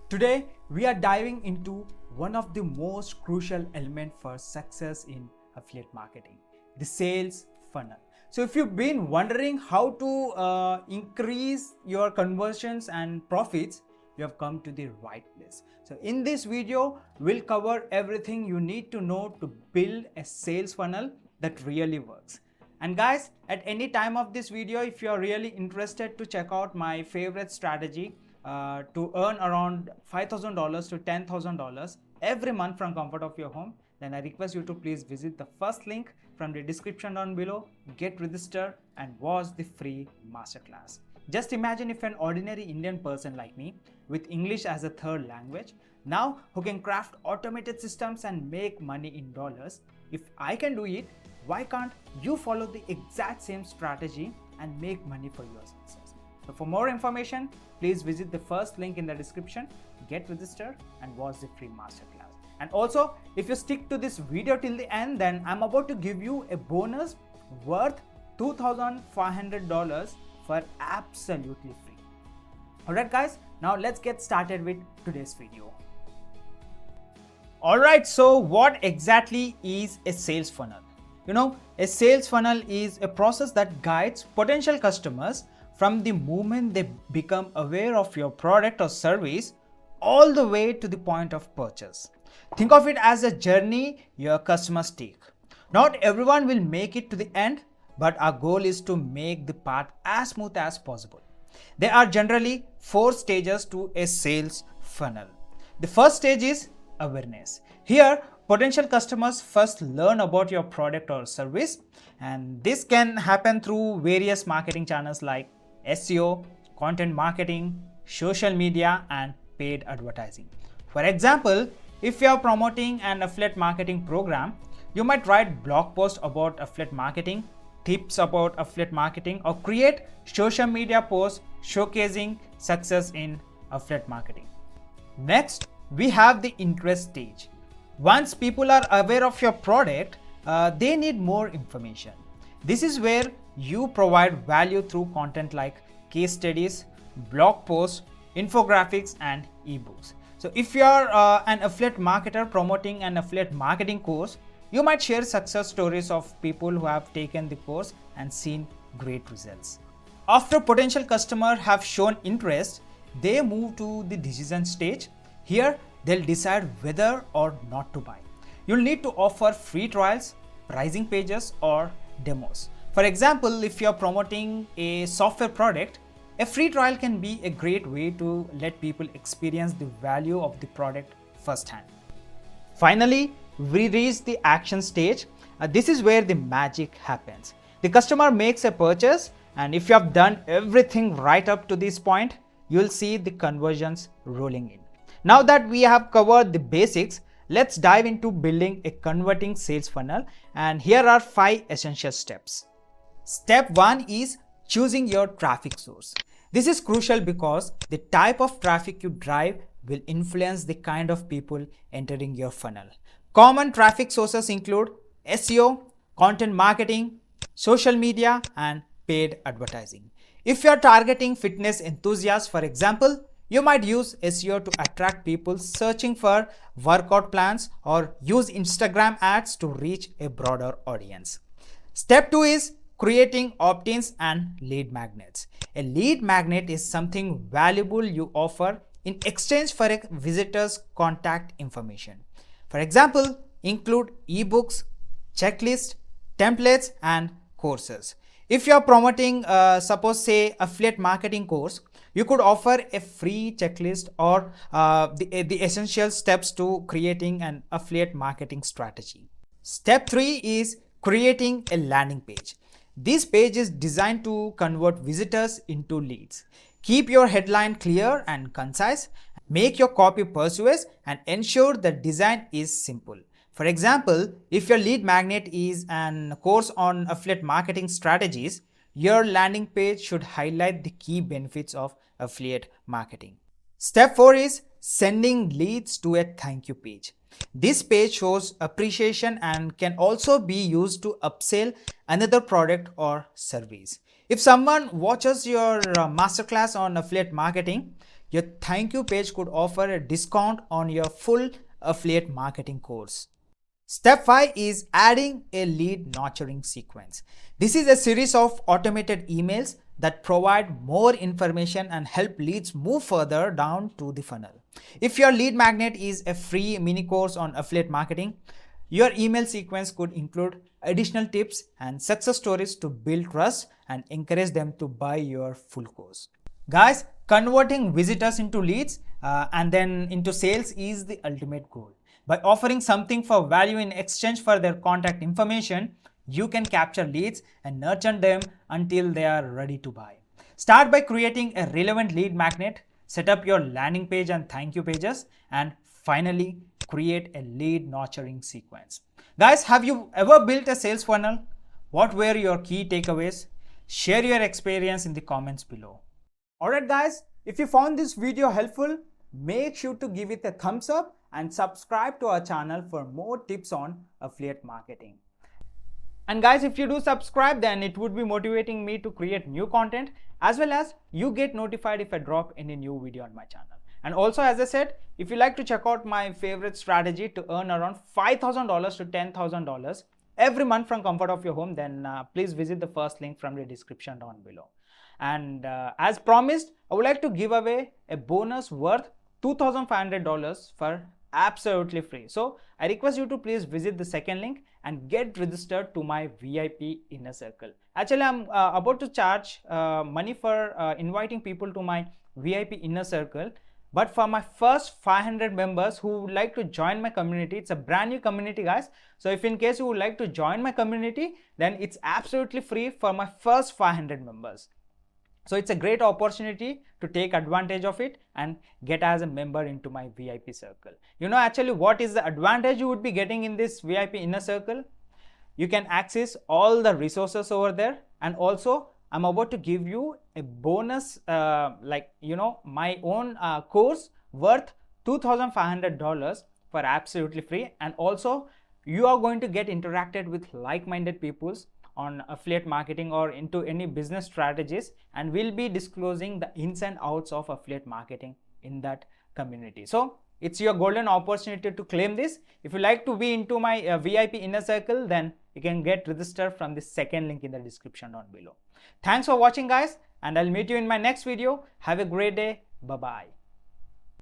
Today, we are diving into one of the most crucial elements for success in affiliate marketing, the sales funnel. So if you've been wondering how to increase your conversions and profits, you have come to the right place. So in this video, we'll cover everything you need to know to build a sales funnel that really works. And guys, at any time of this video, if you are really interested to check out my favorite strategy to earn around $5,000 to $10,000 every month from comfort of your home, then I request you to please visit the first link from the description down below, get registered and watch the free masterclass. Just imagine if an ordinary Indian person like me with English as a third language, now who can craft automated systems and make money in dollars. If I can do it, why can't you follow the exact same strategy and make money for your success? So for more information, please visit the first link in the description, get registered and watch the free masterclass. And also, if you stick to this video till the end, then I'm about to give you a bonus worth $2,500 for absolutely free. Alright guys, now let's get started with today's video. Alright, so what exactly is a sales funnel? You know, a sales funnel is a process that guides potential customers from the moment they become aware of your product or service all the way to the point of purchase. Think of it as a journey your customers take. Not everyone will make it to the end, but our goal is to make the path as smooth as possible. There are generally 4 stages to a sales funnel. The first stage is awareness. Here, potential customers first learn about your product or service, and this can happen through various marketing channels like SEO, content marketing, social media, and paid advertising. For example, if you are promoting an affiliate marketing program, you might write blog posts about affiliate marketing, tips about affiliate marketing, or create social media posts showcasing success in affiliate marketing. Next, we have the interest stage. Once people are aware of your product, they need more information. This is where you provide value through content like case studies, blog posts, infographics, and ebooks. So if you are an affiliate marketer promoting an affiliate marketing course, you might share success stories of people who have taken the course and seen great results. After potential customers have shown interest, they move to the decision stage. Here, they'll decide whether or not to buy. You'll need to offer free trials, pricing pages, or demos. For example, if you're promoting a software product, a free trial can be a great way to let people experience the value of the product firsthand. Finally, we reach the action stage. This is where the magic happens. The customer makes a purchase, and if you have done everything right up to this point, you'll see the conversions rolling in. Now that we have covered the basics, let's dive into building a converting sales funnel, and here are 5 essential steps. Step 1 is choosing your traffic source. This is crucial because the type of traffic you drive will influence the kind of people entering your funnel. Common traffic sources include SEO, content marketing, social media, and paid advertising. If you are targeting fitness enthusiasts, for example, you might use SEO to attract people searching for workout plans or use Instagram ads to reach a broader audience. Step 2 is creating opt-ins and lead magnets. A lead magnet is something valuable you offer in exchange for a visitor's contact information. For example, include ebooks, checklists, templates, and courses. If you are promoting, suppose say affiliate marketing course, you could offer a free checklist or the essential steps to creating an affiliate marketing strategy. Step 3 is creating a landing page. This page is designed to convert visitors into leads. Keep your headline clear and concise, make your copy persuasive, and ensure the design is simple. For example, if your lead magnet is an course on affiliate marketing strategies, your landing page should highlight the key benefits of affiliate marketing. Step 4 is sending leads to a thank you page. This page shows appreciation and can also be used to upsell another product or service. If someone watches your masterclass on affiliate marketing, your thank you page could offer a discount on your full affiliate marketing course. Step 5 is adding a lead nurturing sequence. This is a series of automated emails that provide more information and help leads move further down to the funnel. If your lead magnet is a free mini course on affiliate marketing, your email sequence could include additional tips and success stories to build trust and encourage them to buy your full course. Guys, converting visitors into leads and then into sales is the ultimate goal. By offering something for value in exchange for their contact information, you can capture leads and nurture them until they are ready to buy. Start by creating a relevant lead magnet, set up your landing page and thank you pages, and finally create a lead nurturing sequence. Guys, have you ever built a sales funnel? What were your key takeaways? Share your experience in the comments below. Alright guys, if you found this video helpful, make sure to give it a thumbs up and subscribe to our channel for more tips on affiliate marketing. And guys, if you do subscribe, then it would be motivating me to create new content, as well as you get notified if I drop any new video on my channel. And also, as I said, if you like to check out my favorite strategy to earn around $5,000 to $10,000 every month from comfort of your home, then please visit the first link from the description down below. And as promised, I would like to give away a bonus worth $2,500 for absolutely free. So I request you to please visit the second link and get registered to my VIP inner circle. Actually, I'm about to charge money for inviting people to my VIP inner circle. But for my first 500 members who would like to join my community, it's a brand new community, guys. So if in case you would like to join my community, then it's absolutely free for my first 500 members. So it's a great opportunity to take advantage of it and get as a member into my VIP circle. You know, actually what is the advantage you would be getting in this VIP inner circle? You can access all the resources over there, and also I'm about to give you a bonus my own course worth $2,500 for absolutely free. And also you are going to get interacted with like-minded peoples on affiliate marketing or into any business strategies, and we'll be disclosing the ins and outs of affiliate marketing in that community. So it's your golden opportunity to claim this. If you like to be into my VIP inner circle, then you can get registered from the second link in the description down below. Thanks for watching guys, and I'll meet you in my next video. Have a great day. Bye bye.